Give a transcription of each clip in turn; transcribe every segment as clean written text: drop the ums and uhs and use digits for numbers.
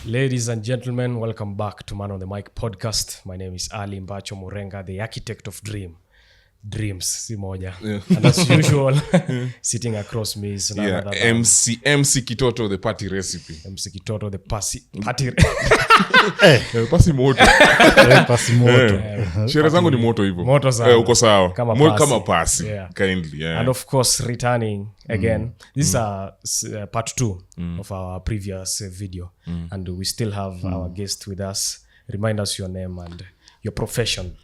Ladies and gentlemen, welcome back to Man on the Mic podcast. My name is Ali Mbacho Murenga, the architect of dreams, si moja. Yeah. And as usual, sitting across me is none other than MC Kitoto, the party recipe. MC Kitoto, the party Pasi moto. Pasi moto. Sherehe zangu ni moto hivyo. Moto sana. Uko sawa. Kama pasi. Yeah. Kindly. Yeah. And of course, returning again. This is part 2 of our previous video. And we still have our guest with us. Remind us your name and your profession.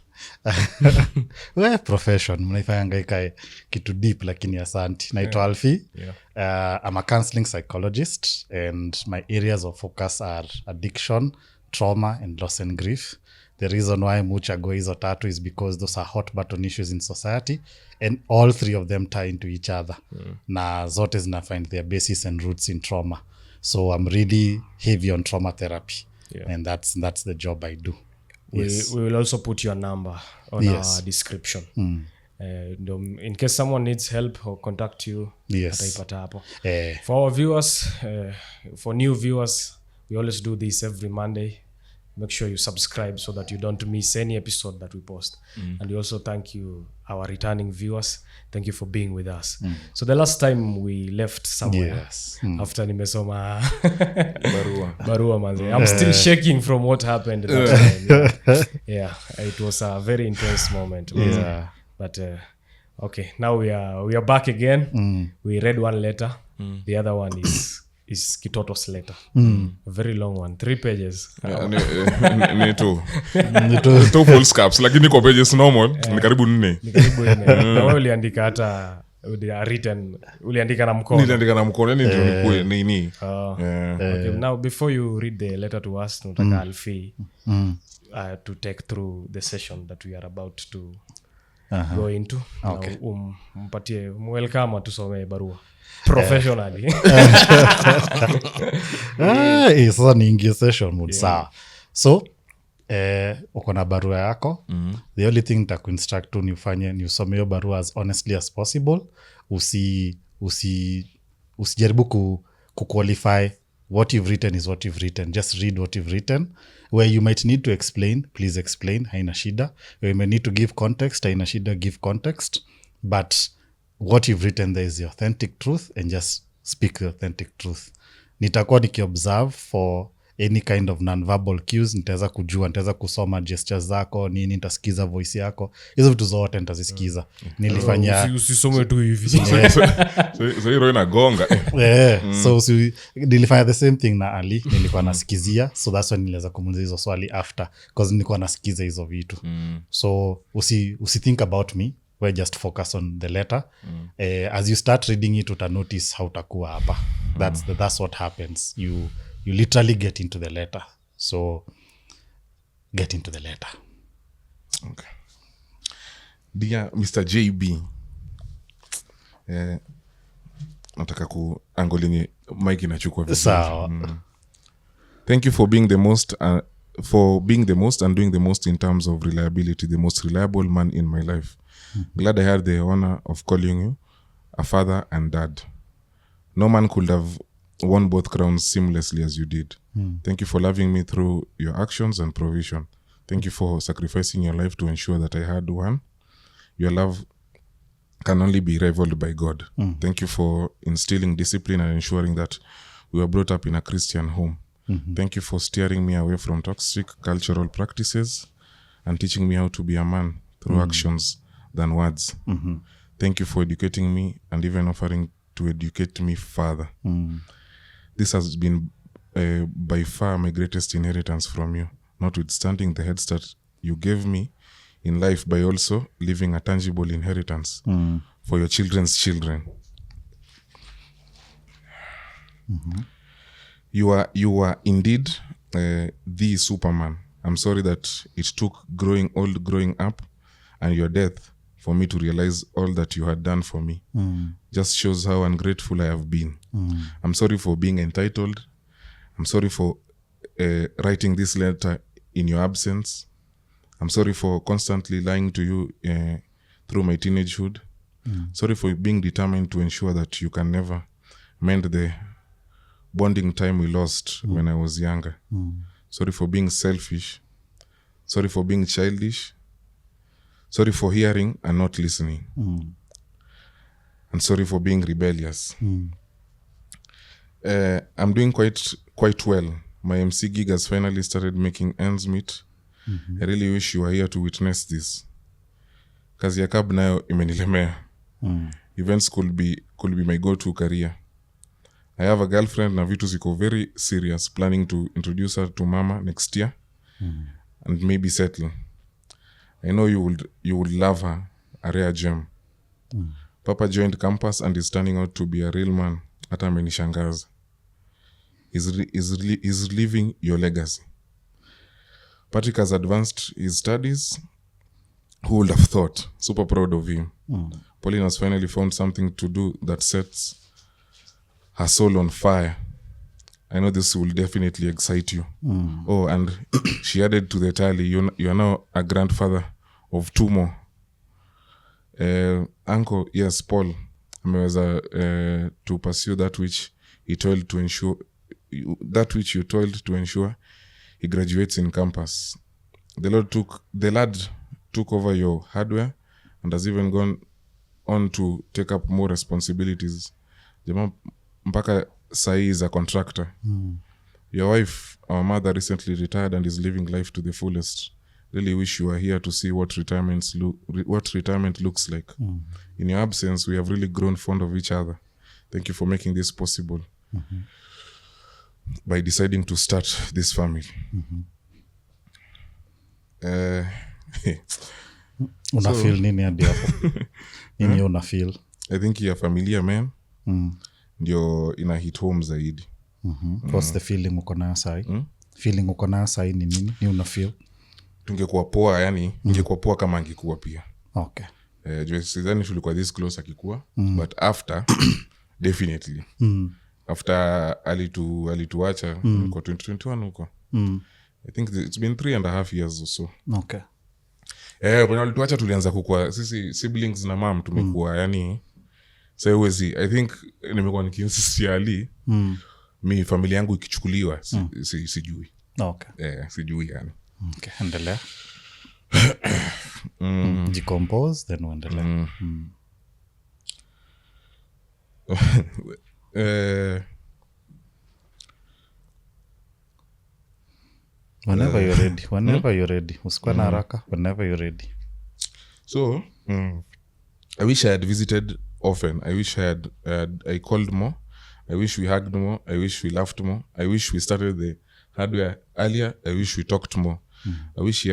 We profession mnaifanya ikae kitu deep lakini asanti. Naitwa Alfee. I'm a counselling psychologist and my areas of focus are addiction, trauma and loss and grief. The reason why muchago hizo tatu is because those are hot button issues in society and all three of them tie into each other. Na zote zina find their basis and roots in trauma. So I'm really heavy on trauma therapy. And that's the job I do. Yes. We will also put your number on our description. In case someone needs help or contact you, ataipata hapo. For our viewers, for new viewers, we always do this every Monday. Make sure you subscribe so that you don't miss any episode that we post. And we also thank you, our returning viewers. Thank you for being with us. So the last time we left somewhere after nimesoma barua manze. I'm still shaking from what happened that time. Yeah, it was a very intense moment. But okay, now we are back again. We read one letter. The other one is Kitoto's letter. A very long one, 3 pages. Ni two full scaps lakini kwa pages normal ni karibu 4. Na wewe uliandika hata uliandika na mkono. Niliandika na mkono ndio nini. Okay, now before you read the letter to us, tunataka Alfee to take through the session that we are about to go into. Okay. Mpatie welcome tusome barua professionally. Sasa niingie session mood sawa. So uko na barua yako. The only thing nitakuinstruct tu ni ufanye ni usome hiyo barua as honestly as possible. Usijaribu kuqualify what you've written is what you've written. Just read what you've written. Where you might need to explain, please explain, haina shida. Where you may need to give context, haina shida, give context. But what you've written there is the authentic truth and just speak the authentic truth. Nitakuwa nikiobserve for any kind of non-verbal cues. Nitaweza kujua, nitaweza kusoma gestures zako, nini, nitasikiza voice yako. Hizo vitu zote nitazisikiza. Nilifanya usisome tu hivi. So hero inagonga. So nilifanya the same thing na Ali. Nilikuwa nasikizia. So that's when niliweza kumuuliza hizo swali after because nilikuwa nasikiza hizo vitu. So usi think about me. We just focus on the letter. As you start reading it, uta notice how utakuwa hapa. That's what happens. You literally get into the letter. So get into the letter. Okay. Dear Mr. JB, nataka kuangolinye mic inachukua vizuri. Sawa. Thank you for being the most and doing the most in terms of reliability, the most reliable man in my life. Glad I had the honor of calling you a father and dad. No man could have won both crowns seamlessly as you did. Thank you for loving me through your actions and provision. Thank you for sacrificing your life to ensure that I had one. Your love can only be rivaled by God. Thank you for instilling discipline and ensuring that we were brought up in a Christian home. Thank you for steering me away from toxic cultural practices and teaching me how to be a man through actions than words. Thank you for educating me and even offering to educate me further. This has been by far my greatest inheritance from you, notwithstanding the head start you gave me in life by also leaving a tangible inheritance for your children's children. You are indeed the Superman. I'm sorry that it took growing up and your death for me to realize all that you had done for me. Just shows how ungrateful I have been. I'm sorry for being entitled. I'm sorry for writing this letter in your absence. I'm sorry for constantly lying to you through my teenagehood. Sorry for being determined to ensure that you can never mend the bonding time we lost when I was younger. Sorry for being selfish. Sorry for being childish. Sorry for hearing and not listening. And sorry for being rebellious. I'm doing quite well. My MC gig has finally started making ends meet. I really wish you were here to witness this. Kazi ya cab nayo imenilemea. Events could be my go-to career. I have a girlfriend na vitu ziko very serious, planning to introduce her to mama next year and maybe settle. I know you would love her, a rare gem. Papa joined campus and is turning out to be a real man. Hata amenishangaza. He's leaving your legacy. Patrick has advanced his studies. Who would have thought? Super proud of him. Pauline has finally found something to do that sets her soul on fire. I know this will definitely excite you. Oh, and she added to the tally, you are now a grandfather of 2 more. Uncle, yes, Paul, ameweza to pursue that which you toiled to ensure he graduates in campus. The lad took over your hardware and has even gone on to take up more responsibilities. Jamaa mpaka sahi is a contractor. Your wife, our mother, recently retired and is living life to the fullest. Really wish you were here to see what retirement looks like. In your absence, we have really grown fond of each other. Thank you for making this possible by deciding to start this family. Una feel nini hadi hapo? Nini una feel? I think ya familia man ndio ina hit home zaidi. What's the feeling uko nayo sahi? Feeling uko nayo sahi ni nini? Ni una feel? Tungekuwa poa, yani ningekuwa poa kama angekuwa pia. Okay. Sidhani tulikuwa this close akikuwa, but after definitely. After alituacha kwa 2021 huko. I think it's been 3.5 years or so. Okay. When alituacha tulianza kukua sisi siblings na mom tumekuwa yani saiwezi I think nimekuwa nikiinsist Ali mi familia yangu ikichukuliwa sijui. Okay. Sijui yani. Okay, endelea. Decompose then uendelea. Whenever you're ready. Usikuwa na haraka. Whenever you're ready. So, I wish I had visited often. I wish I called more. I wish we hugged more. I wish we laughed more. I wish we started the hardware earlier. I wish we talked more. I wish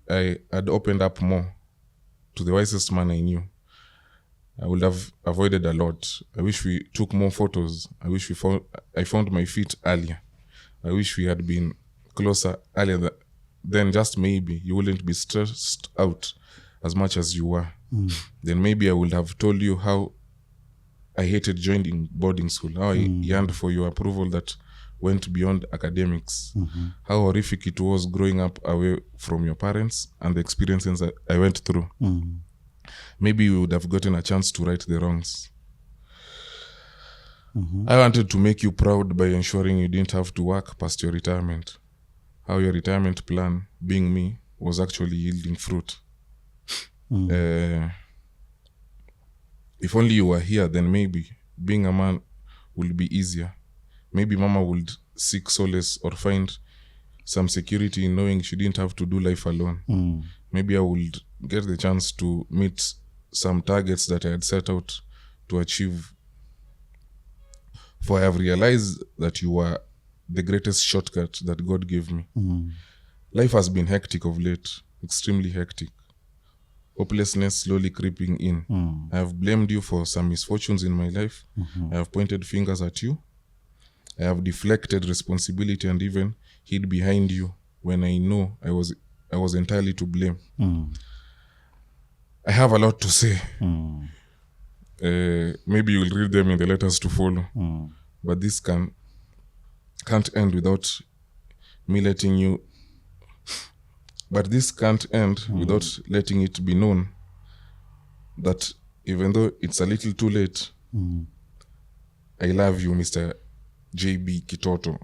I had opened up more to the wisest man I knew. I would have avoided a lot. I wish we took more photos. I wish I found my feet earlier. I wish we had been closer earlier. Then just maybe you wouldn't be stressed out as much as you were. Then maybe I would have told you how I hated joining boarding school, how I yearned for your approval that went beyond academics, how horrific it was growing up away from your parents and the experiences that I went through. Maybe we would have gotten a chance to right the wrongs. I wanted to make you proud by ensuring you didn't have to work past your retirement. How your retirement plan, being me, was actually yielding fruit. If only you were here, then maybe being a man would be easier. Maybe mama would seek solace or find some security in knowing she didn't have to do life alone. Maybe I would get the chance to meet some targets that I had set out to achieve. For I have realized that you are the greatest shortcut that God gave me. Life has been hectic of late, extremely hectic. Hopelessness slowly creeping in. I have blamed you for some misfortunes in my life. I have pointed fingers at you. I have deflected responsibility and even hid behind you when I know I was entirely to blame. I have a lot to say. Maybe you'll read them in the letters to follow. But this can't end without me letting you. But this can't end without letting it be known that even though it's a little too late, I love you, Mr. JB Kitoto.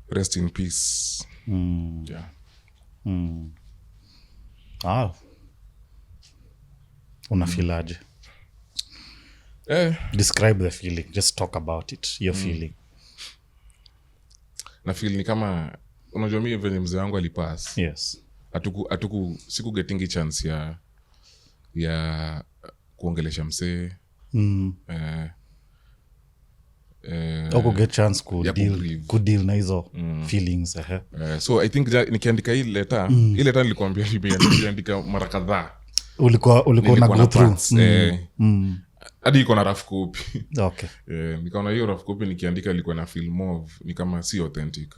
Rest in peace. Yeah. Unafilaje? Describe the feeling, just talk about it, your feeling. Na feel ni kama unajua mimi venye mzee wangu alipass. Yes. Siku getting chance ya kuongelesha mzee. Oko get chance ku deal na hizo feelings. So I think nikiandika hii letter, hii letter nilikwambia nimeandika mara kadhaa. Ulikuwa na go through. Hadi iko na rough copy. Okay. Nikaona hiyo rough copy nikiandika ilikuwa na feel more ni kama si authentic.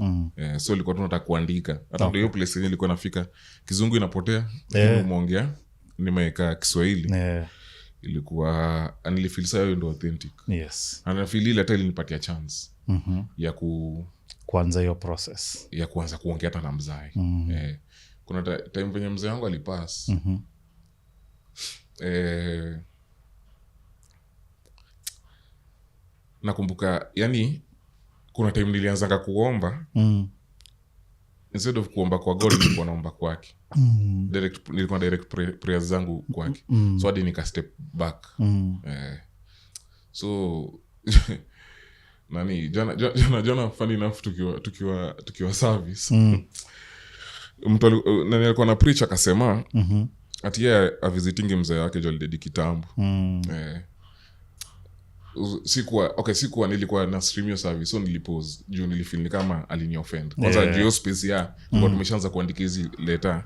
So ilikuwa tunataka kuandika. Hata ndio hiyo place yenyewe ilikuwa nafika kizungu inapotea, umeongea nimeweka Kiswahili. Ilikuwa nilifeel sawa hiyo ndio authentic. Yes. Na feel ile hata ilinipatia chance ya kuanza hiyo process. Ya kuanza kuongea hata na mzai. Kuna time venye mzee wangu alipass. Nakumbuka yani kuna time nilianzanga kuomba instead of kuomba kwa God nilikuwa naomba kwake. Nilikuwa direct prayers zangu kwake. So hadi nika step back. So nani jana funny enough tukiwa service. Mtu nani alikuwa na preach akasema ati yeye avisiting mzee wake Joldi kitambo. Sikuwa nilikuwa na stream your service, so nilipose juu nilifeel ni kama alinioffend. Kwanza juu space ya kwa tumeshaanza kuandika hizi letter.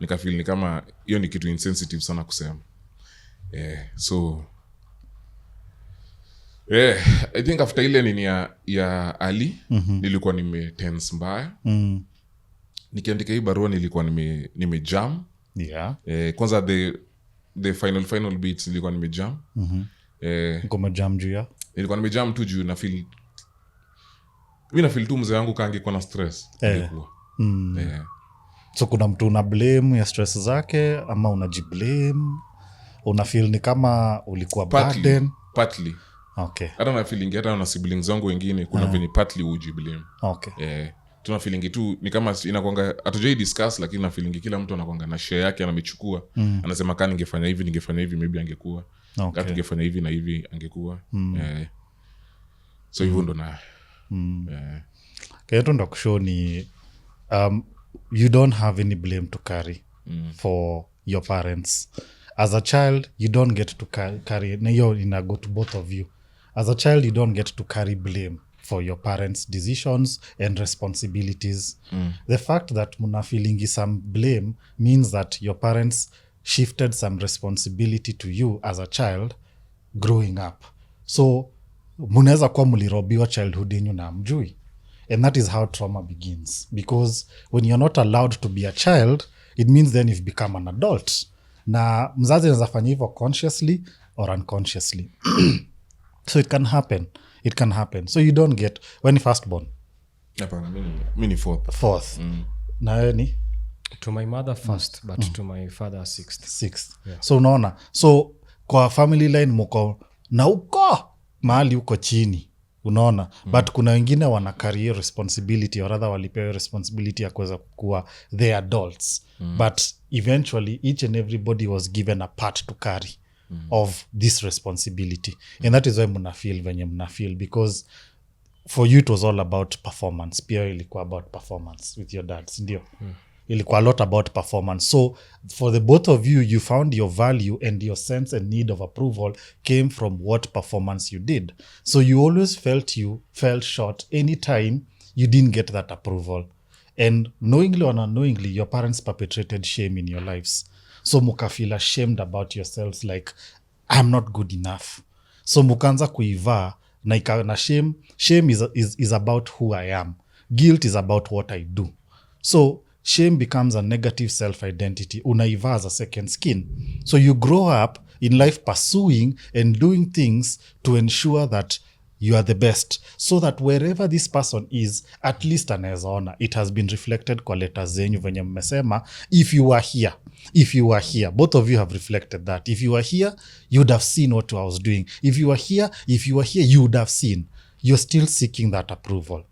Nikafeel ni kama hiyo ni kitu insensitive sana kusema. So I think after ile nini ya Ali nilikuwa tense mbaya. Nikiandika hii barua nilikuwa jam. Yeah. Kwanza the final beats nilikuwa jam. Ngoma jam juu ya? Nilikuwa nimejam tu juu na feel tu mzee wangu kaangekuwa na stress. So kuna mtu una blame ya stress zake ama unajiblame? Una feel ni kama ulikuwa burden? Partly. Okay. Hata na feeling hata na siblings zangu wengine kuna venye partly ujiblame. Okay. Tuna feeling tu ni kama inakuanga hatujai discuss, lakini na feeling kila mtu anakuanga na share yake anamechukua. Anasema kama ningefanya hivi maybe angekuwa. Okay. Tungefanya hivi na hivi angekuwa. So hivyo ndo na Kaito ndo kushow ni you don't have any blame to carry for your parents. As a child you don't get to carry na hiyo ina go to both of you. As a child you don't get to carry blame for your parents' decisions and responsibilities. The fact that muna feeling some blame means that your parents shifted some responsibility to you as a child growing up. So munaweza kuwa mulirobiwa childhood yenyu na mjui. And that is how trauma begins. Because when you're not allowed to be a child, it means then you've become an adult. Na mzazi anaweza fanya hivyo consciously or unconsciously. So it can happen. So you don't get when you first born. Hapana, mimi ni fourth. Na wewe ni? To my mother first, but to my father sixth. Yeah. So unaona, so kwa family line mko na uko mahali uko chini, unaona. But kuna wengine wana carry responsibility or rather walipewa responsibility ya kuweza kuwa they adults. But eventually each and everybody was given a part to carry of this responsibility. And that is why muna feel venye muna feel, because for you it was all about performance. Pia ilikuwa about performance with your dad, ndio. Ilikuwa a lot about performance. So for the both of you, you found your value and your sense and need of approval came from what performance you did. So you always felt short anytime you didn't get that approval. And knowingly or unknowingly, your parents perpetrated shame in your lives. So muka feel ashamed about yourselves, like, I'm not good enough. So mukaanza kuivaa na shame. Shame is about who I am. Guilt is about what I do. So shame becomes a negative self-identity. Unaivaa as a second skin. So you grow up in life pursuing and doing things to ensure that you are the best, so that wherever this person is, at least anaweza ona it has been reflected kwa letters zenyu venye mmesema. If you were here, both of you have reflected that. If you were here, you would have seen what I was doing. If you were here, you would have seen. you're still seeking that approval.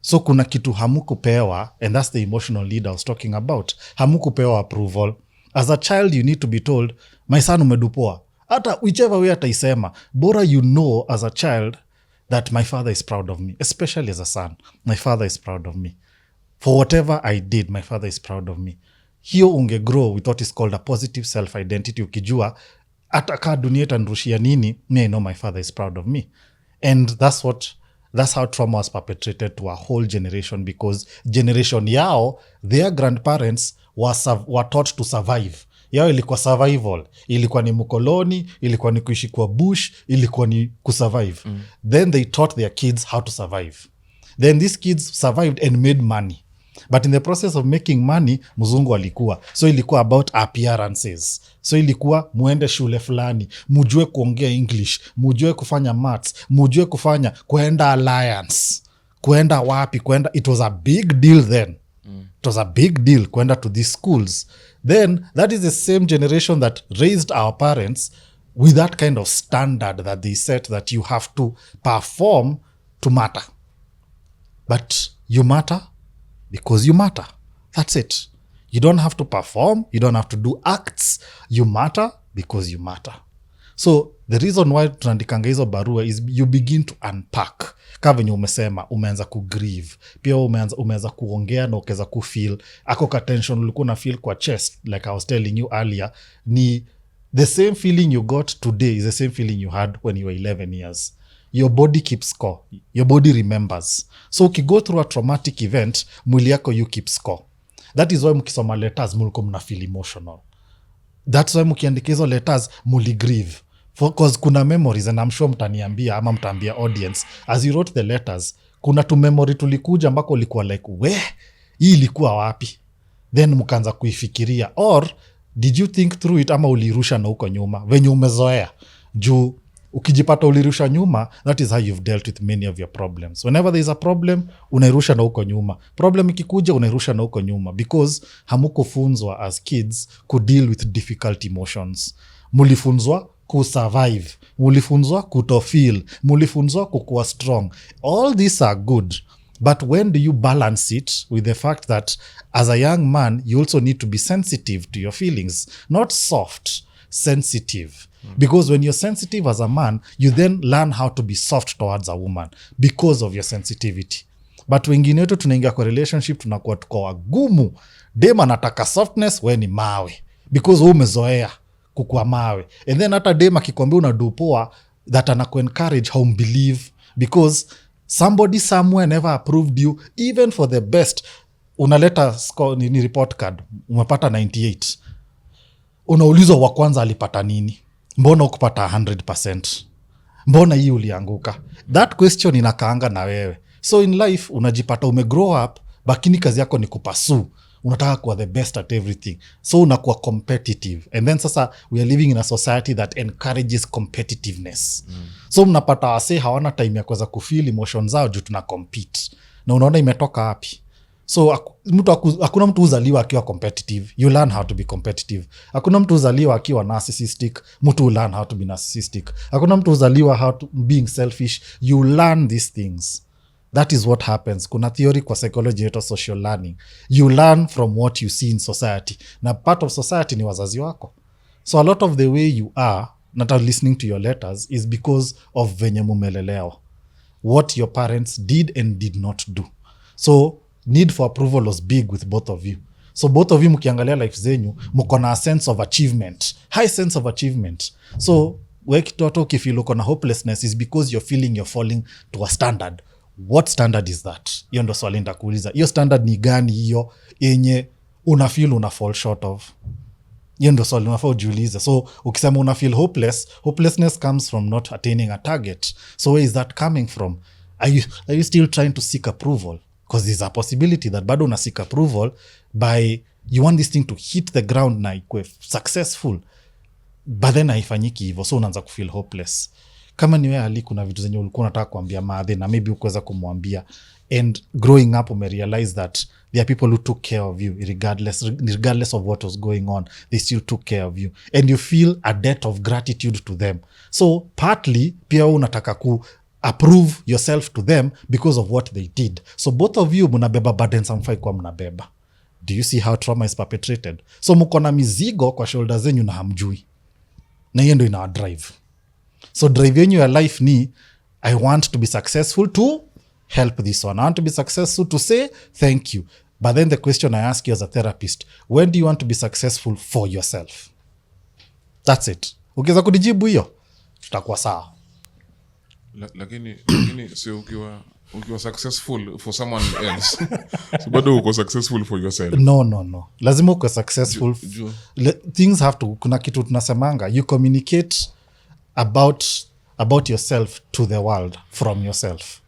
So kuna kitu hamukupewa, and that's the emotional lead I was talking about. Hamukupewa approval. As a child, you need to be told, my son umedupoa. Hata whichever way ataisema, bora you know as a child that my father is proud of me, especially as a son. My father is proud of me. For whatever I did, my father is proud of me. Hiyo unge grow with what is called a positive self-identity. Ukijua, hata kaa dunia itanrushia nini, I know my father is proud of me. And that's how trauma was perpetrated to a whole generation, because generation yao, their grandparents were taught to survive. Yao ilikuwa survival, ilikuwa ni mkoloni, ilikuwa ni kuishi kwa bush, ilikuwa ni kusurvive. Then they taught their kids how to survive. Then these kids survived and made money. But in the process of making money, mzungu alikuwa. So ilikuwa about appearances. So ilikuwa muende shule fulani, mujue kuongea English, mujue kufanya maths, mujue kuenda alliance, kuenda wapi, it was a big deal then. It was a big deal kuenda to these schools. Then that is the same generation that raised our parents with that kind of standard that they set, that you have to perform to matter. But you matter because you matter. That's it. You don't have to perform. You don't have to do acts. You matter because you matter. So the reason why tunaandikanga hizo barua is you begin to unpack. Kama venye umesema, umeanza kugrieve. Pia umeanza kuongea na ukeza kufeel. Ako ka tension ulikuwa na feel kwa chest, like I was telling you earlier, ni the same feeling you got today is the same feeling you had when you were 11 years. Your body keeps score. Your body remembers. So ukigo through a traumatic event, mwili yako you keep score. That is why mkisoma letters mulko mna feel emotional. That's why mkiandika hizo letters muli grieve. Because kuna memories, and I'm sure mtaniambia ama mtaambia audience, as you wrote the letters, kuna tu memory tulikuja ambako ulikuwa like, hii ilikuwa wapi? Then mkaanza kuifikiria. Or did you think through it ama ulirusha na huko nyuma? Venye umezoea. Juu ukijipata ulirusha nyuma, that is how you've dealt with many of your problems. Whenever there is a problem, unairusha na huko nyuma. Problem ikikuja, unairusha na huko nyuma. Because hamukufunzwa as kids could deal with difficult emotions. Mulifunzwa kusurvive. Mulifunzwa kutofeel. Mulifunzwa kukuwa strong. All these are good. But when do you balance it with the fact that as a young man, you also need to be sensitive to your feelings? Not soft, sensitive. Because when you're sensitive as a man, you then learn how to be soft towards a woman because of your sensitivity. But wengine wetu tunaingia kwa relationship, tunakuwa tuko wagumu. Dem anataka softness, we ni mawe. Because umezoea kukua mawe. And then hata dem akikwambia unadupoa, that anaku encourage how believe. Because somebody somewhere never approved you, even for the best. Unaleta score, ni report card, umepata 98. Unaulizwa wa kwanza alipata nini? Mbona ukupata 100%? Mbona hii ulianguka? That question inakaanga na wewe. So in life, unajipata umegrow up, lakini kazi yako ni kupasu. Unataka kuwa the best at everything. So unakuwa competitive. And then sasa, we are living in a society that encourages competitiveness. So mnapata wase hawana time ya kuweza kufeel emotions zao juu tuna compete. Na unaona imetoka wapi? So hakuna mtu uzaliwa akiwa competitive. You learn how to be competitive. Hakuna mtu uzaliwa akiwa narcissistic. Mtu learn how to be narcissistic. Hakuna mtu uzaliwa how to being selfish. You learn these things. That is what happens. Kuna theory kwa psychology yeto social learning. You learn from what you see in society. Na part of society ni wazazi wako. So a lot of the way you are, not listening to your letters, is because of venye mumelelewa. What your parents did and did not do. So need for approval was big with both of you. So both of you mkiangalia life zenyu, mko na a sense of achievement. High sense of achievement. So we Kitoto ukifeel uko na hopelessness is because you're feeling you're falling to a standard. What standard is that? Hiyo ndo swali nitakuuliza. Hiyo standard ni gani hiyo yenye una feel una fall short of? Hiyo ndo swali unafaa ujiulize. So ukisema una feel hopeless, hopelessness comes from not attaining a target. So where is that coming from? Are you still trying to seek approval? Because there's a possibility that bado una seek approval by you want this thing to hit the ground na ikwe successful, but then haifanyiki hivyo, so unaanza kufeel hopeless. Kama niwe Ali, kuna vitu zenye ulikuwa unataka kuambia Maadhe na maybe ukuweza kumwambia, and growing up umerealize that there are people who took care of you regardless of what was going on, they still took care of you and you feel a debt of gratitude to them. So partly pia unataka approve yourself to them because of what they did. So both of you mnabeba burdens amfai kwa mnabeba. Do you see how trauma is perpetrated? So mko na mizigo kwa shoulder zenyu na hamjui, na hiyo ndio ina drive. So drive yenyu ya life ni I want to be successful to help this one. I want to be successful to say thank you. But then the question I ask you as a therapist, when do you want to be successful for yourself? That's it. Ukiweza kudijibu hiyo tutakuwa sawa. Lakini sio ukiwa successful for someone else. So bado uko successful for yourself. No. Lazima uko successful. Things have to, kuna kitu tunasemanga, you communicate about yourself to the world from yourself.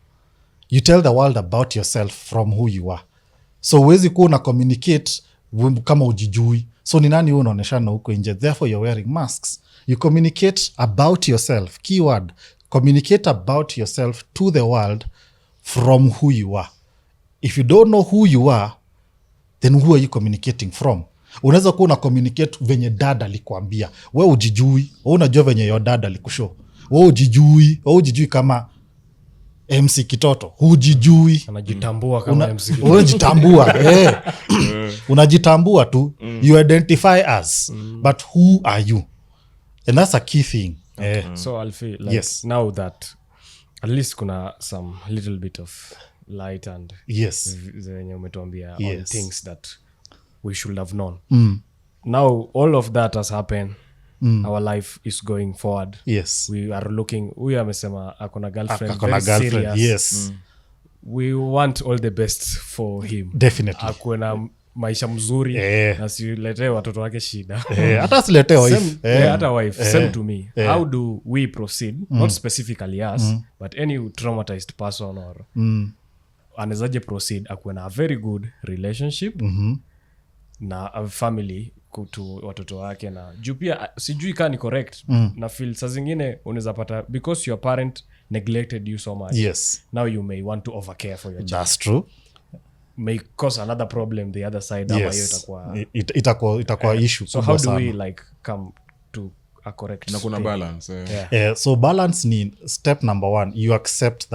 You tell the world about yourself from who you are. So huwezi kuwa una communicate kama ujijui. So ni nani unaoneshana huko nje? Therefore you're wearing masks. You communicate about yourself. Keyword, communicate about yourself to the world from who you are. If you don't know who you are, then who are you communicating from? Unaweza kuwa una communicate venye dada alikuambia. Wewe ujijui, wewe unajua venye yo dada alikushow. Wewe ujijui kama MC Kitoto. Hujijui. Anajitambua kama MC Kitoto. Unajitambua. Unajitambua tu. You identify as. But who are you? And that's a key thing. So Alfee, like yes. Now that at least kuna some little bit of light and yes, zenye umetuambia yes, on things that we should have known. Now all of that has happened. Our life is going forward. Yes. We are looking, huyu amesema akona girlfriend, akona very girlfriend, serious. yes. We want all the best for him. Definitely. Akuwe na maisha mzuri na siletee watoto wake shida. Hata siletee wife. Hata wife. Same to me. How do we proceed? Not specifically us, but any traumatized person or anawezaje proceed akuwe na a very good relationship na a family kutu watoto wake, na juu pia sijui kaa ni correct na feel saa zingine unaweza pata because your parent neglected you so much. Yes. Now you may want to overcare for your child. That's true. May cause another problem the other side. Yes. Itakuwa issue. So how do we like come to a correct na kuna balance? So balance ni step number 1. You accept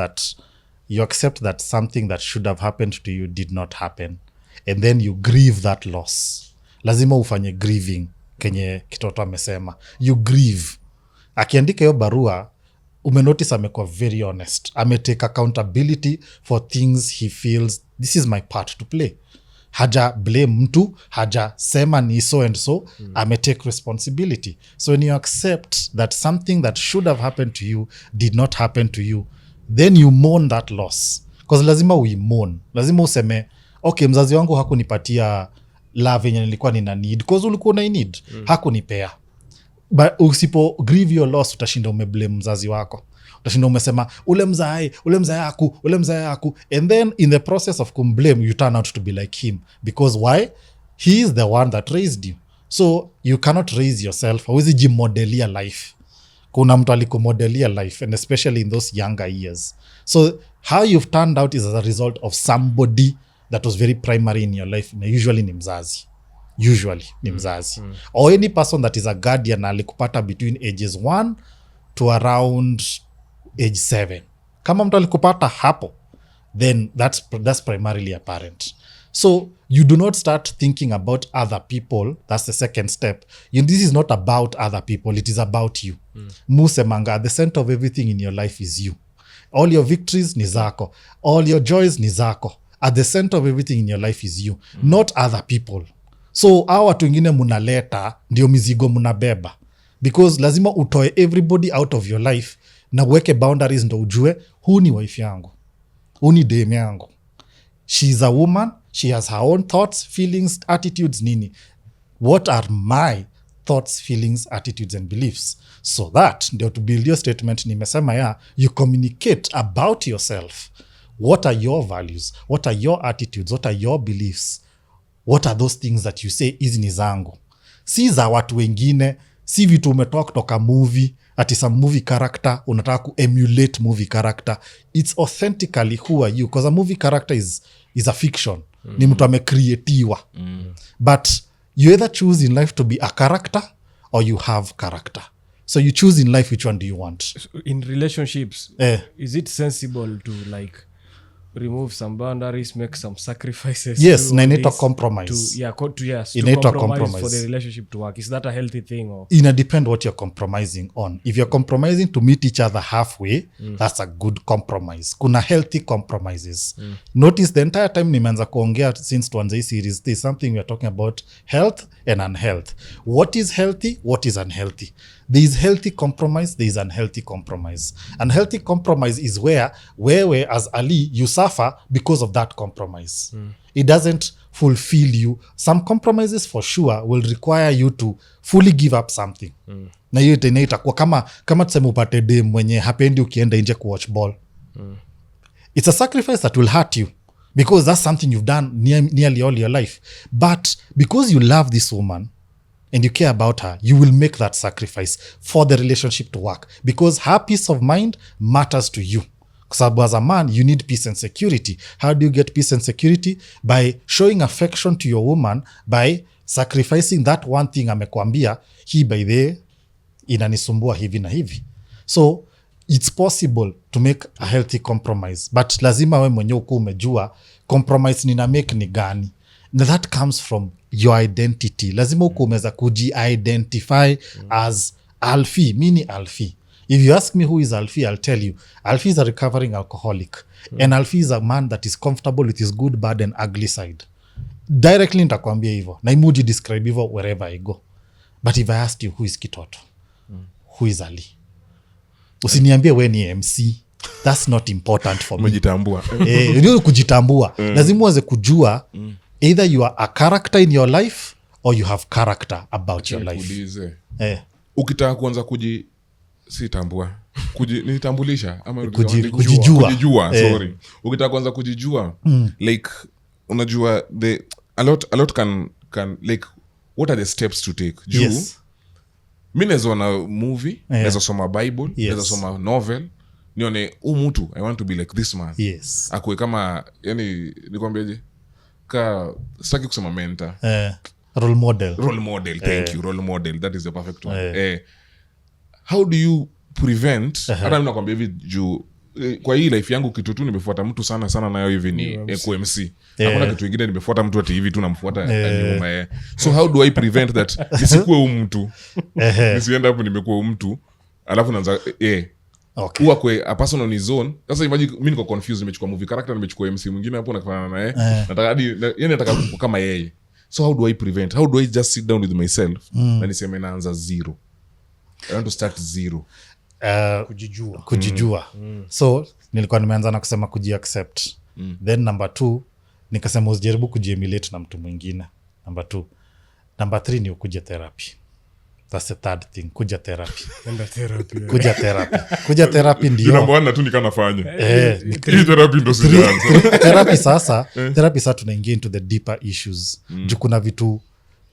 that something that should have happened to you did not happen, and then you grieve that loss. Lazima ufanye grieving kenye Kitoto amesema. You grieve. Akiandika hiyo barua umenotice amekuwa very honest. Ametake accountability for things he feels this is my part to play. Haja blame mtu, haja sema ni so and so, ametake responsibility. So when you accept that something that should have happened to you did not happen to you, then you mourn that loss. Because lazima uimourn. Lazima useme, okay, mzazi wangu hakunipatia love yenye nilikuwa nina need because ulikuwa una need. Hakunipea. But usipo grieve your loss utashinda umeblame mzazi wako. Utashinda umesema ule mzae aku, and then in the process of kumblame you turn out to be like him. Because why? He is the one that raised you. So you cannot raise yourself. Hawezi jimodelia life. Kuna mtu alikumodelia life, and especially in those younger years. So how you've turned out is as a result of somebody that was very primary in your life. Usually ni mzazi. Or any person that is a guardian alikupata between ages 1 to around age 7. Kama mtu alikupata hapo, then that's primarily a parent. So you do not start thinking about other people. That's the second step. This is not about other people. It is about you. Musemanga, the center of everything in your life is you. All your victories ni zako. All your joys ni zako. At the center of everything in your life is you, not other people. So hawa watu wengine munaleta ndio mizigo munabeba, because lazima utoe everybody out of your life na uweke boundaries ndo ujue huu ni wife yangu, huu ni dame yangu. She is a woman, she has her own thoughts, feelings, attitudes, nini. What are my thoughts, feelings, attitudes and beliefs? So that ndio to build your statement nimesema you communicate about yourself. What are your values? What are your attitudes? What are your beliefs? What are those things that you say hizi ni zangu? Si za watu wengine, si vitu umetoka kutoka movie, ati some movie character, unataka ku-emulate movie character. It's authentically who are you, because a movie character is a fiction. Ni mtu amecreatiwa. But you either choose in life to be a character or you have character. So you choose in life which one do you want. In relationships, is it sensible to like remove some boundaries, make some sacrifices? Yes, na inaitwa compromise. To Inaitwa compromise for the relationship to work. Is that a healthy thing? Or? Ina depend what you're compromising on. If you're compromising to meet each other halfway, that's a good compromise. Kuna healthy compromises. Notice the entire time nimeanza kuongea since tuanze hii series, there's something we're talking about health and unhealth. What is healthy? What is unhealthy? There is healthy compromise, there is unhealthy compromise. Unhealthy compromise is where as Ali, you suffer because of that compromise. It doesn't fulfill you. Some compromises for sure will require you to fully give up something. Na hiyo tena itakuwa kama tuseme upate dem mwenye hapendi ukienda nje kuwatch ball. It's a sacrifice that will hurt you because that's something you've done nearly all your life. But because you love this woman and you care about her, you will make that sacrifice for the relationship to work because her peace of mind matters to you. Because as a man, you need peace and security. How do you get peace and security? By showing affection to your woman, by sacrificing that one thing amekwambia, hii by the inanisumbua hivi na hivi. So it's possible to make a healthy compromise, but lazima we mwenye uku umejua compromise nina make ni gani. Now that comes from your identity. Lazima uku umeza kuji-identify as Alfee. Mini Alfee. If you ask me who is Alfee, I'll tell you. Alfee is a recovering alcoholic. And Alfee is a man that is comfortable with his good, bad and ugly side. Directly nitakwambia hivyo. Na imuji describe hivyo wherever I go. But if I asked you who is Kitoto, who is Ali? Usiniambie we ni MC. That's not important for me. Umejitambua. Kujitambua. Lazima uweze kujua either you are a character in your life or you have character about your life. Ukitaka kuanza sitambua nitambulisha ama kujijua. Sorry, ukitaka kuanza kujijua like unajua a lot can like what are the steps to take. Yes. Mimi naweza na movie, naweza soma Bible, naweza soma novel, nione mtu I want to be like this man. Yes. Akue kama yani nikwambiaje sitaki kusema mentor. Role model. Thank you. Role model, that is the perfect one. How do you prevent hata mimi nakwambia hivi juu kwa hii life yangu kitu tu nimefuata mtu sana nayo hivi ni MC. Hakuna kitu kingine nimefuata mtu ati hivi tu namfuata nyuma. So how do I prevent that nisikuwe mtu nisienda hapo nimekuwa mtu alafu naanza okay. Uwa kwe a person on his own. Sasa imagine mimi niko confused, nimechukua movie character nimechukua MC mwingine hapo nafanana naye. Nataka hadi nataka kama yeye. So how do I prevent? How do I just sit down with myself na niseme naanza zero? I want to start zero. Kujijua. So nilikuwa nimeanza na kusema kuji-accept. Then number 2 nikasema usijaribu kuji-emulate na mtu mwingine. Number 2. Number 3 ni ukuje therapy. That's the third thing. Kuja therapy. Kuja therapy ndio. Ndio mbona tu nikanafanya. Therapy ndo sijaanza. Therapy sasa tunaingia into the deeper issues. Juu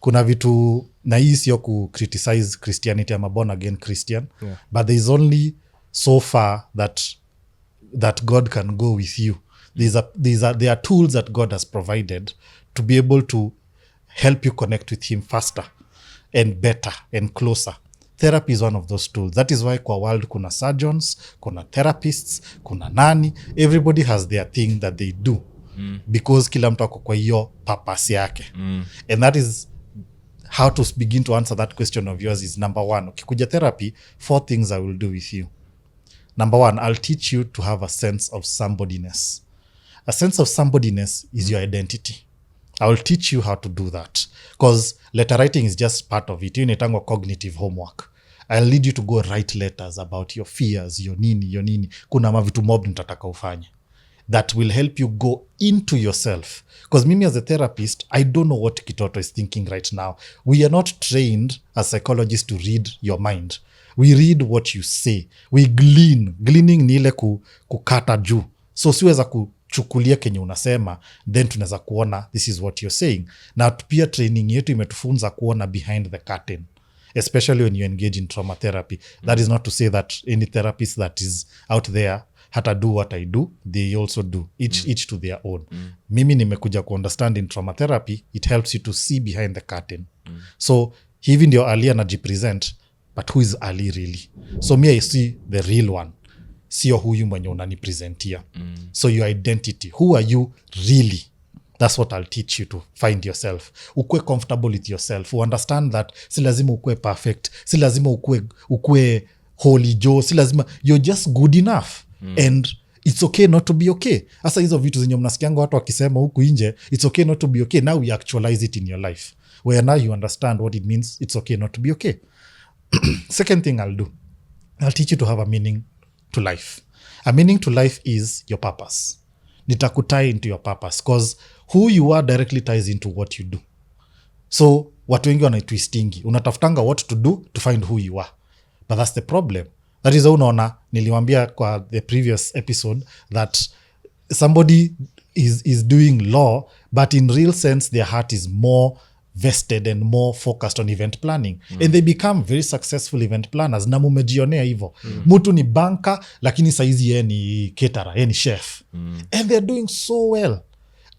kuna vitu na hii sio ku criticize Christianity ama born again Christian, but there is only so far that God can go with you. There are tools that God has provided to be able to help you connect with him faster and better and closer. Therapy is one of those tools. That is why kwa world kuna surgeons, kuna therapists, kuna nani. Everybody has their thing that they do because kila mtu ako kwa hiyo purpose yake. And that is how to begin to answer that question of yours is number 1. Ukikuja therapy, 4 things I will do with you. Number 1, I'll teach you to have a sense of somebodyness. A sense of somebodyness is your identity. I will teach you how to do that. Because letter writing is just part of it. You need cognitive homework. I'll lead you to go write letters about your fears, your nini. Kuna mavitu mob nitataka ufanye. That will help you go into yourself. Because mimi as a therapist, I don't know what Kitoto is thinking right now. We are not trained as psychologists to read your mind. We read what you say. We glean. Gleaning ni ile kukata juu. So siweza kuchukulia kenye unasema, then tunaweza kuona this is what you're saying. Na pia training yetu imetufunza kuona behind the curtain. Especially when you engage in trauma therapy. That is not to say that any therapist that is out there hata do what I do, they also do. Each to their own. Mimi nimekuja understand in trauma therapy, it helps you to see behind the curtain. So hivi ndio Ali anajipresent, but who is Ali really? So me, I see the real one, sio huyu mwenye unanipresentia. So your identity, who are you really? That's what I'll teach you to find yourself. Ukue comfortable with yourself. Understand that si lazima ukue perfect, si lazima ukue holy Joe, si lazima, you're just good enough. And it's okay not to be okay. Asa hizo vitu zenye mnasikianga watu wakisema huku nje, it's okay not to be okay. Now we actualize it in your life, where now you understand what it means. It's okay not to be okay. Second thing I'll do, I'll teach you to have a meaning to life. A meaning to life is your purpose. Nitakutie into your purpose, because who you are directly ties into what you do. So watu wengi wanaitwistingi, unatafutanga what to do to find who you are, but that's the problem. That is, unaona, niliwambia kwa the previous episode that somebody is doing law, but in real sense their heart is more vested and more focused on event planning. And they become very successful event planners. Na mumejionea hivo. Mtu ni banka, lakini saizi ye ni caterer, ye ni chef. And they're doing so well.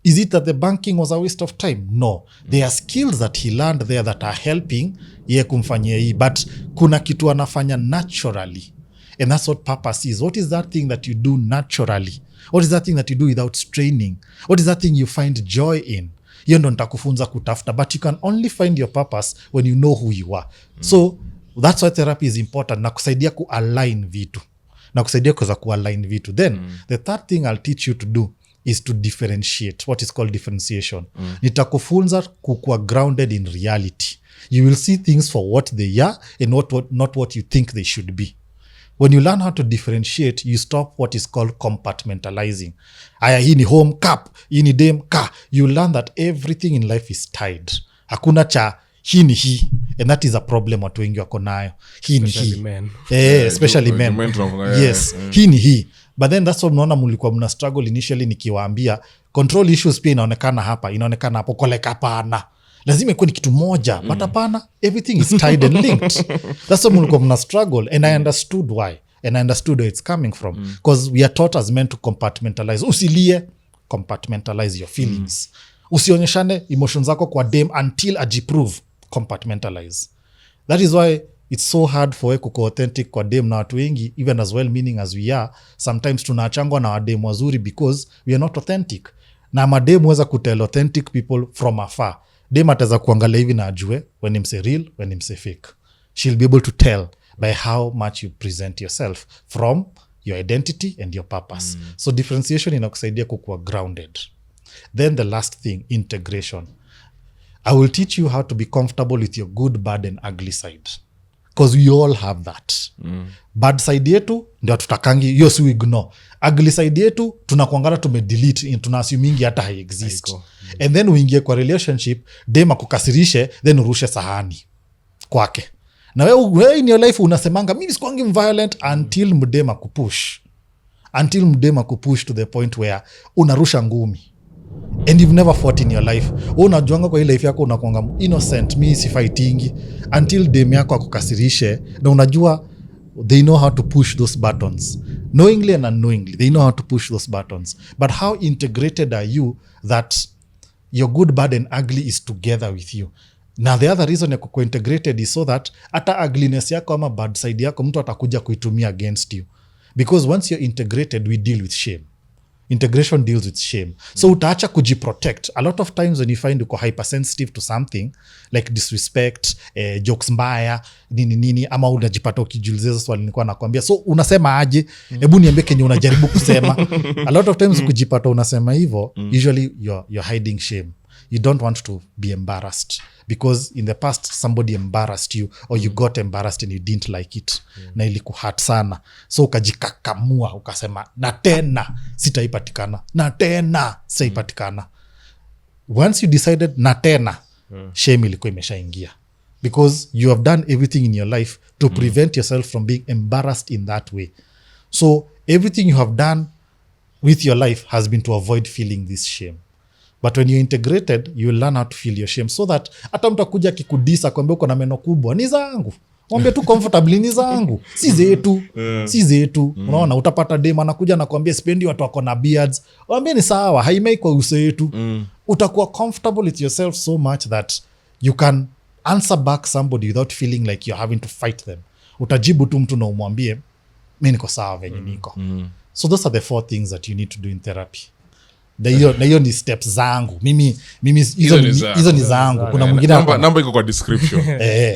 Is it that the banking was a waste of time? No. There are skills that he learned there that are helping ye kumfanyia hii. But kuna kitu anafanya naturally. And that's what purpose is. What is that thing that you do naturally? What is that thing that you do without straining? What is that thing you find joy in? Hiyo ndo nitakufunza kutafuta. But you can only find your purpose when you know who you are. So that's why therapy is important. Na kusaidia ku-align vitu. Na kusaidia kuweza ku-align vitu. Then the third thing I'll teach you to do is to differentiate, what is called differentiation. Nitakufunza kukuwa grounded in reality. You will see things for what they are and not what you think they should be. When you learn how to differentiate, you stop what is called compartmentalizing. Aya, hii ni home cup, hii ni dem ka. You learn that everything in life is tied. Hakuna cha hii ni hii. And that is a problem watu wengi wako nayo. Hii ni hii. Especially men. Yes, hii ni hii. But then that's what mnaona mulikuwa mna struggle initially nikiwaambia. Control issues pia inaonekana hapa, inaonekana hapo. Koleka hapana. Lazima ikuwe ni kitu moja. But hapana, everything is tied and linked. That's what mulikuwa mna struggle. And I understood why. And I understood where it's coming from. Because we are taught as men to compartmentalize. Usilie, compartmentalize your feelings. Usionyeshane emotions zako kwa dem until ajiprove, compartmentalize. That is why it's so hard for we kuko authentic kwa dem na watu wengi, even as well meaning as we are. Sometimes tunaachangwa na wadem wazuri because we are not authentic. Na madem weza kutell authentic people from afar. Dem ataweza kuangalia hivi na ajue when ni mse real, when ni mse fake. She'll be able to tell by how much you present yourself from your identity and your purpose. So differentiation inakusaidia kukuwa grounded. Then the last thing, integration. I will teach you how to be comfortable with your good, bad and ugly side. Because we all have that. Bad side yetu ndio tutakangi, hiyo si ignore. Ugly side yetu tunakuangana tumedelete, tunassumingi hata hai exist. And then uingie kwa relationship, dem akukasirishe, then urushe sahani kwake. Na wewe in your life unasemanga mimi sikuangi violent until mdema kupush. Until mdema kupush to the point where unarusha ngumi. And you've never fought in your life. Unajuanga kwa hii life yako unakuanga innocent, mimi si fightingi, until dem yako akukasirishe na unajua they know how to push those buttons. Knowingly and unknowingly, they know how to push those buttons. But how integrated are you that your good, bad and ugly is together with you? Now the other reason ya kuko integrated is so that hata ugliness yako ama bad side yako mtu atakuja kuitumia against you. Because once you're integrated, we deal with shame. Integration deals with shame. So utaacha kujiprotect. A lot of times when you find uko hypersensitive to something like disrespect, jokes mbaya, nini ama unajipata ukijiuliza swali nilikuwa nakwambia. So unasema aje? Hebu niambie kenye unajaribu kusema. A lot of times ukijipata unasema hivyo, usually you're hiding shame. You don't want to be embarrassed because in the past somebody embarrassed you or you got embarrassed and you didn't like it. Na ilikuhurt sana. So ukajikakamua ukasema na tena sitaipatikana. Na tena sitaipatikana. Once you decided na tena, shame ilikuwa imeshaingia. Because you have done everything in your life to prevent yourself from being embarrassed in that way. So everything you have done with your life has been to avoid feeling this shame. But when you're integrated, you will learn how to feel your shame so that hata mtu akuja kikudisa kwambia uko na meno kubwa ni zangu. Mwambie tu comfortably ni zangu. Si zetu. Si zetu. Unaona utapata dem anakuja na kuambia sipendi watu wako na beards. Mwambie ni sawa, haimei kwa uso yetu. Utakuwa comfortable with yourself so much that you can answer back somebody without feeling like you're having to fight them. utajibu tu mtu na umwambie mi niko sawa venye niko. So those are the 4 things that you need to do in therapy. Na hiyo ni steps zangu mimi hizo ni zangu. Kuna mwingine namba iko kwa description.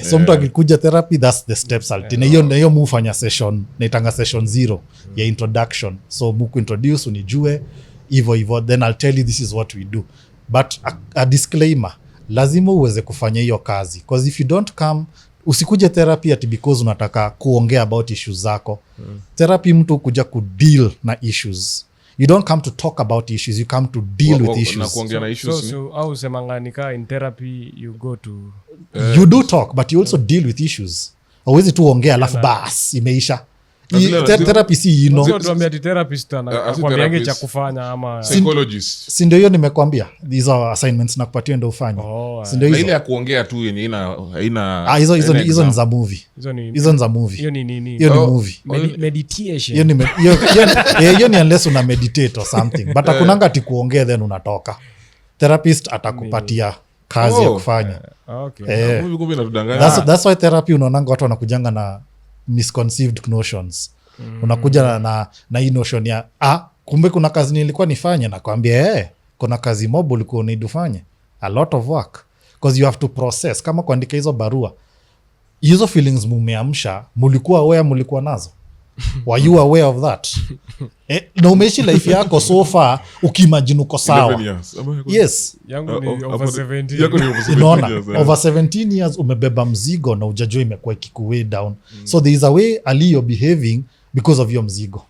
So mtu akikuja therapy, that's the steps na hiyo mufanya session naitanga session 0 ya introduction. So muku introduce unijue hivyo, then I'll tell you this is what we do. But a disclaimer, lazima uweze kufanya hiyo kazi, because if you don't come, usikuje therapy ati because unataka kuongea about issues zako. Therapy mtu kuja kudeal na issues. You don't come to talk about issues, you come to deal with issues. Na kuongea na issues. So au semanganika in therapy you go to you do talk but you also deal with issues. Hauwezi tu ongea alafu bas imeisha. Therapy si sio tuambia therapist anakuambia cha kufanya ama psychologist. Si ndio hiyo nimekwambia, these are assignments na kupatia ndio ufanye. Si ndio hizo ile ya kuongea tu yenye haina hizo ni za movie. Hizo ni za movie. Hiyo ni nini? Hiyo ni movie. Meditation. Hiyo ni unless una meditate or something. But akunanga ati kuongea then unatoka. Therapist atakupatia kazi ya kufanya. Okay. Movie inatudanganya. That's why therapy unaonanga watu wanakujanga na misconceived notions. Unakuja na hii notion ya kumbe kuna kazi nilikuwa nifanye, na kwambia kuna kazi mob ulikuwa unaidufanye, a lot of work, because you have to process. Kama kuandika hizo barua, hizo feelings mumeamsha, mulikuwa nazo were you aware of that? Na umeishi life yako so far ukimagine uko sawa. Yes, yangu ni over 17. Unaona, over 17 years umebeba mzigo na ujajua imekuwa ikikuweigh down. So there is a way Ali you're behaving because of your mzigo,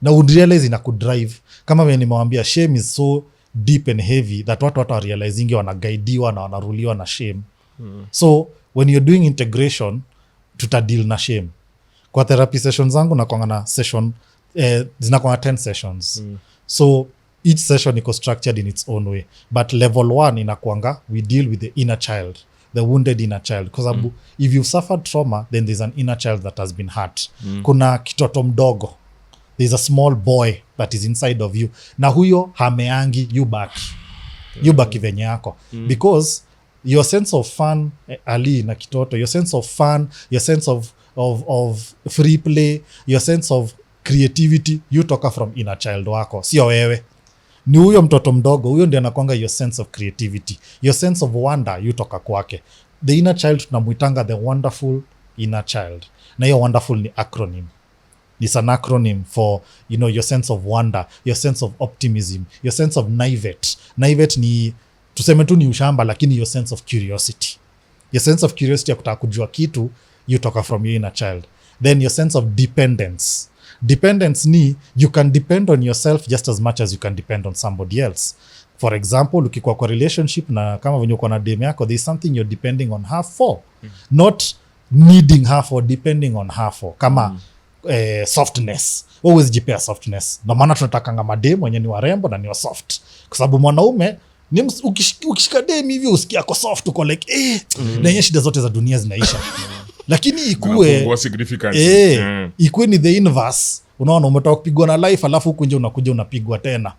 na urealize ina kudrive. Kama vile nimewambia, shame is so deep and heavy that watu realizing wanagaidiwa na wanaruliwa na shame. So when you're doing integration, tutadeal na shame. Kwa therapy sessions zangu nakuanga na session zinakuanga 10 sessions. So each session iko structured in its own way, but level 1 inakuanga we deal with the inner child, the wounded inner child, because if you've suffered trauma, then there's an inner child that has been hurt. Kuna kitoto mdogo, there's a small boy that is inside of you, na huyo hameangi, you baki venye yako, because your sense of fun, Ali na Kitoto, your sense of fun, your sense of free play, your sense of creativity, you toka from inner child wako, sio wewe. Ni huyo mtoto mdogo, huyo ndiye anakuanga your sense of creativity, your sense of wonder, you toka kwake. The inner child tunamuitanga the wonderful inner child, na hiyo wonderful ni acronym. It's an acronym for, your sense of wonder, your sense of optimism, your sense of naivete. Naivete ni tuseme tu ni ushamba, lakini your sense of curiosity. Your sense of curiosity ya kutaka kujua kitu, you toka from your inner child. Then your sense of dependence. Dependence ni you can depend on yourself just as much as you can depend on somebody else. For example, ukikuwa kwa relationship na kama venye uko na dem yako, there's something you're depending on her for. Not needing her for, depending on her for. Kama softness. Always jipea softness. Na maana tunatakanga madem wenye ni warembo na ni wa soft. Kwa sababu mwanaume ukishika dem hivi usikia ko soft, uko like na yenye shida zote za dunia zinaisha. Lakini ikuwe ni the inverse. Unaona, umetoka kupigwa na life alafu kunje unakuja unapigwa tena.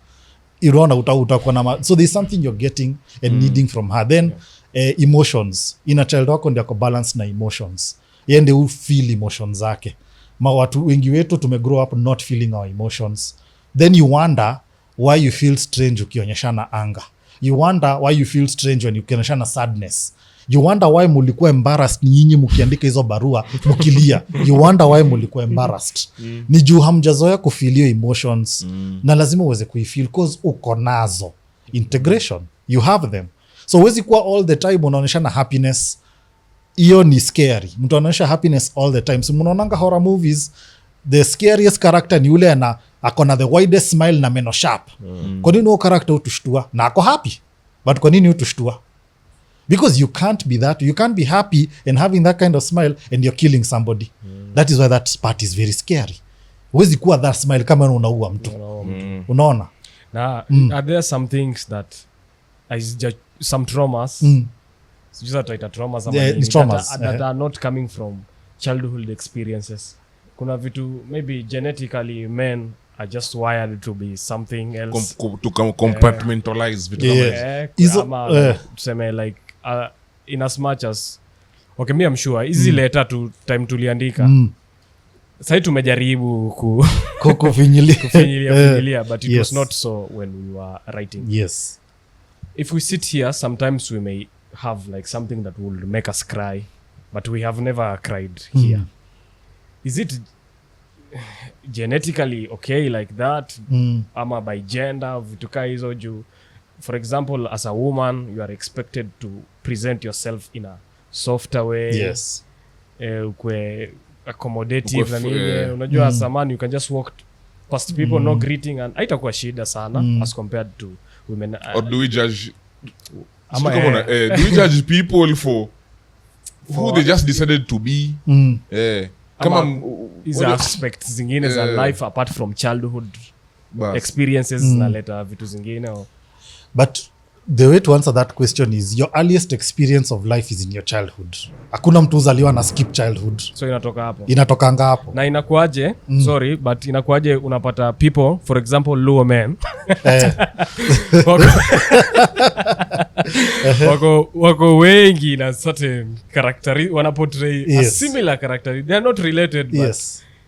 Unaona utakuwa na, so there's something you're getting and needing from her. Then emotions, inner child wako ndio ako balance na emotions. Yeye ndio feel emotions zake. Watu wengi wetu tumegrow up not feeling our emotions. Then you wonder why you feel strange ukionyeshana anger. You wonder why you feel strange when ukionyeshana sadness. You wonder why mulikuwa embarrassed nyinyi mkiandika hizo barua mkilia. You wonder why mulikuwa embarrassed. Ni juu hamjazoea kufeel your emotions. Na lazima uweze kuifeel cause uko nazo. Integration, you have them. So huwezi kuwa all the time unaonyeshana happiness. Hiyo ni scary. Mtu anaonyesha happiness all the time. So mnaonanga horror movies, the scariest character ni ule ako na the widest smile na meno sharp. Kwa nini huyo character utushtua? Na ako happy. But kwa nini utushtua? Because you can't be that. You can't be happy and having that kind of smile and you're killing somebody. That is why that part is very scary. Huwezi kuwa that smile kama unaua mtu. Unaona? Na are there some things that some traumas traumas that are not coming from childhood experiences? Kuna vitu maybe genetically men are just wired to be something else, to compartmentalize vitu tuseme like in as much as Okay, me I'm sure hizi letter to time tuliandika sasa tumejaribu kufinyilia but it was not so when we were writing. Yes, if we sit here sometimes we may have like something that will make us cry but we have never cried here. Is it genetically okay like that? Ama by gender vitu kaa hizo juu for example as a woman you are expected to present yourself in a softer way. Yes. Ukwe accommodative na nini unajua as a man you can just walk past people no greeting and haitakuwa shida sana as compared to women. Or do we judge do we judge people for who they just decided to be? Kama hizo aspects zingine za life apart from childhood experiences zinaleta vitu zingine but the way to answer that question is your earliest experience of life is in your childhood. Hakuna mtu uzaliwa na skip childhood, so inatokanga hapo na inakuaje sorry but inakuaje unapata people for example Luo men wako wengi na certain character wanaportray a similar character, they are not related but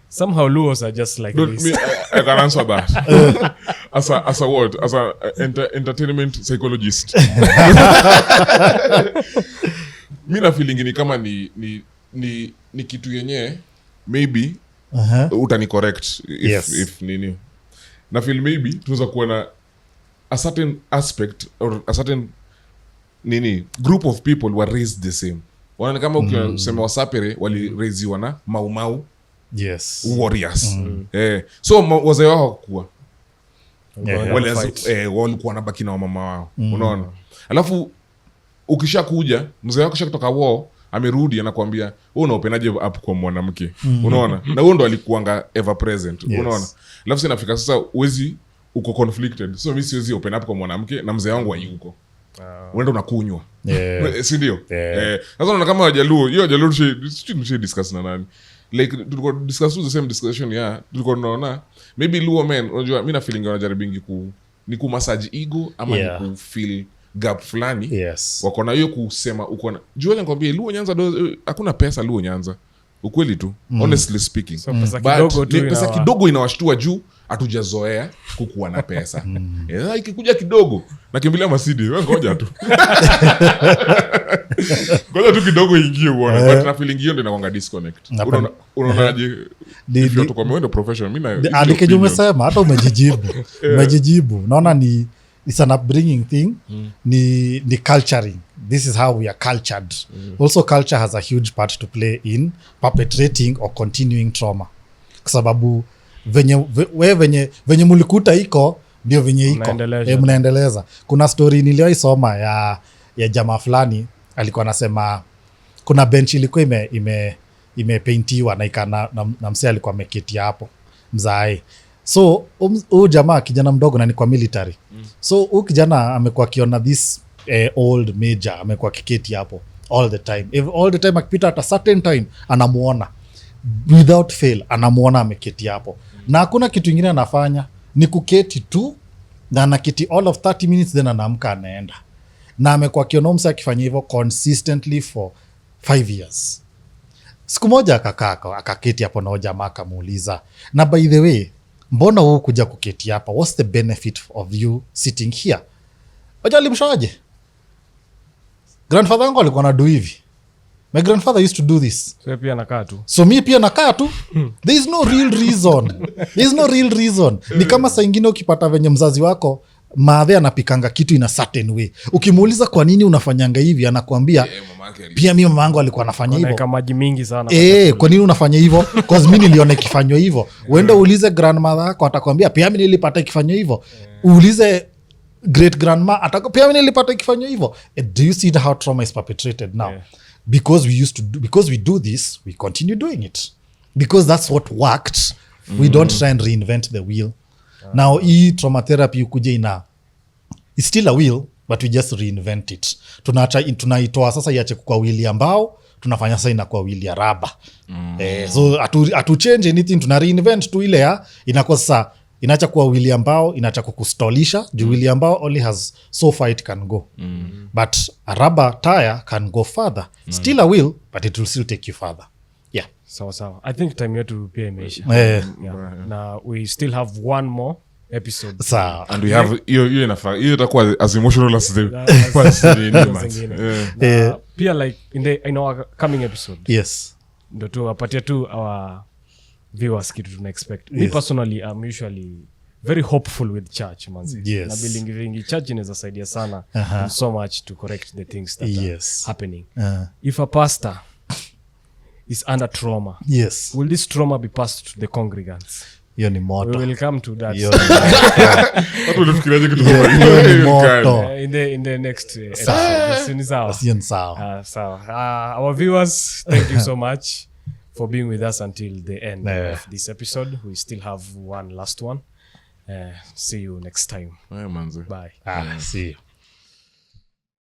somehow Luos are just like this. I can answer that. As a what? As a entertainment psychologist. Mi na feeling ni kama ni kitu yenye maybe utani correct if nini. Na feel maybe tunaweza kuwa na a certain aspect or a certain group of people were raised the same. Wana kama ukisema Wasapere wali raisewa na Mau warriors. So wazee wao hawakuwa walikuwa nabaki na wamama wao. Unaona? Alafu ukishakuja mzee wako kutoka wao amerudi anakuambia wewe unaopenaje up kwa mwanamke. Unaona? Na huyo ndo alikuanga ever present. Unaona? Alafu sasa inafika sasa uwezi uko conflicted. So mimi siwezi open up kwa mwanamke na mzee wangu hayuko. Unaenda unakunywa. Si ndio? Sasa unaona kama Wajaluo, hiyo Wajaluo she discuss na nani? Like tulikuwa discuss the same discussion tulikuwa tunaona maybe Luo men unajua mimi na feeling wanajaribingi ni ku massage ego ama ni ku feel gap fulani wako na hiyo kusema uko na jua nikwambie Luo Nyanza hakuna pesa Luo Nyanza ukweli tu honestly speaking so pesa kidogo inawashtua juu hatujazoea kukuwa na pesa. Ikikuja kidogo nakimbilia masidi wewe ngoja tu ngoja tu kidogo ingie uone but na feeling hiyo ndio inakuanga disconnect. Unaonaje if tu kwa mwendo professional mimi na alikeje umesema hata umejijibu naona ni it's an upbringing thing ni culturing. This is how we are cultured. Also culture has a huge part to play in perpetrating or continuing trauma kwa sababu venye mulikuta iko ndio venye iko mnaendeleza. Kuna story niliyoisoma ya jamaa fulani alikuwa anasema kuna bench ilikuwa imepaintiwa na ikana na msee alikuwa ameketi hapo mzae. So huyu jamaa kijana mdogo na ni kwa military. So huyu kijana amekuwa akiona this old major amekuwa kiketi hapo all the time akipita at a certain time anamuona without fail anamuona ameketi hapo na hakuna kitu ingine anafanya ni kuketi tu na anaketi all of 30 minutes then anaamka anaenda na amekuwa kionomsa akifanya hivyo consistently for 5 years. Siku moja akaketi hapo na jamaa akamuuliza na by the way mbona wewe kuja kuketi hapa, what's the benefit of you sitting here? Wajali mshaje grandfather wangu alikuwa anadu hivi. My grandfather used to do this. So pia nakaa tu. So mi pia nakaa tu. There is no real reason. Ni kama saa ingine ukipata venye mzazi wako maadhe anapikanga kitu in a certain way. Ukimuuliza kwa nini unafanyanga hivi anakuambia pia mimi mama yangu alikuwa anafanya hivyo. Kuna maji mingi sana. Kwa nini unafanya hivyo? Cause mimi niliona ikifanywa hivyo. Uende uulize grandmother yako atakwambia pia mimi nilipata ikifanywa hivyo. Uulize great grandma atakwambia pia mimi nilipata ikifanywa hivyo. Do you see how trauma is perpetrated now? Because we do this, we continue doing it. Because that's what worked. We don't try and reinvent the wheel. Now hii trauma therapy ukuje it's still a wheel, but we just reinvent it. Tunaitoa sasa iache kwa wheel ya mbao, tunafanya sasa inakuwa wheel ya raba. So atu change anything, tuna reinvent tu ile inakuwa sasa inacha kuwa wili ambao inacha kukustolisha juu wili ambao only has so far it can go but a rubber tire can go further still a wheel but it will still take you further. Yeah. Sawa. I think time yetu pia imeisha. Na we still have one more episode. Sawa. And we have hiyo inafaa hiyo itakuwa as emotional as the past pia like in our coming episode. Yes. Ndo tuwapatia tu our viewers kitu tuna expect. Me personally I'm usually very hopeful with church manzi. Yes. Na believing church inaweza saidia sana so much to correct the things that are happening. If a pastor is under trauma, will this trauma be passed to the congregants? Hiyo ni moto. We will come to that. In the next episode. Our viewers, thank you so much for being with us until the end of this episode. We still have one last one. See you next time. Bye. See you.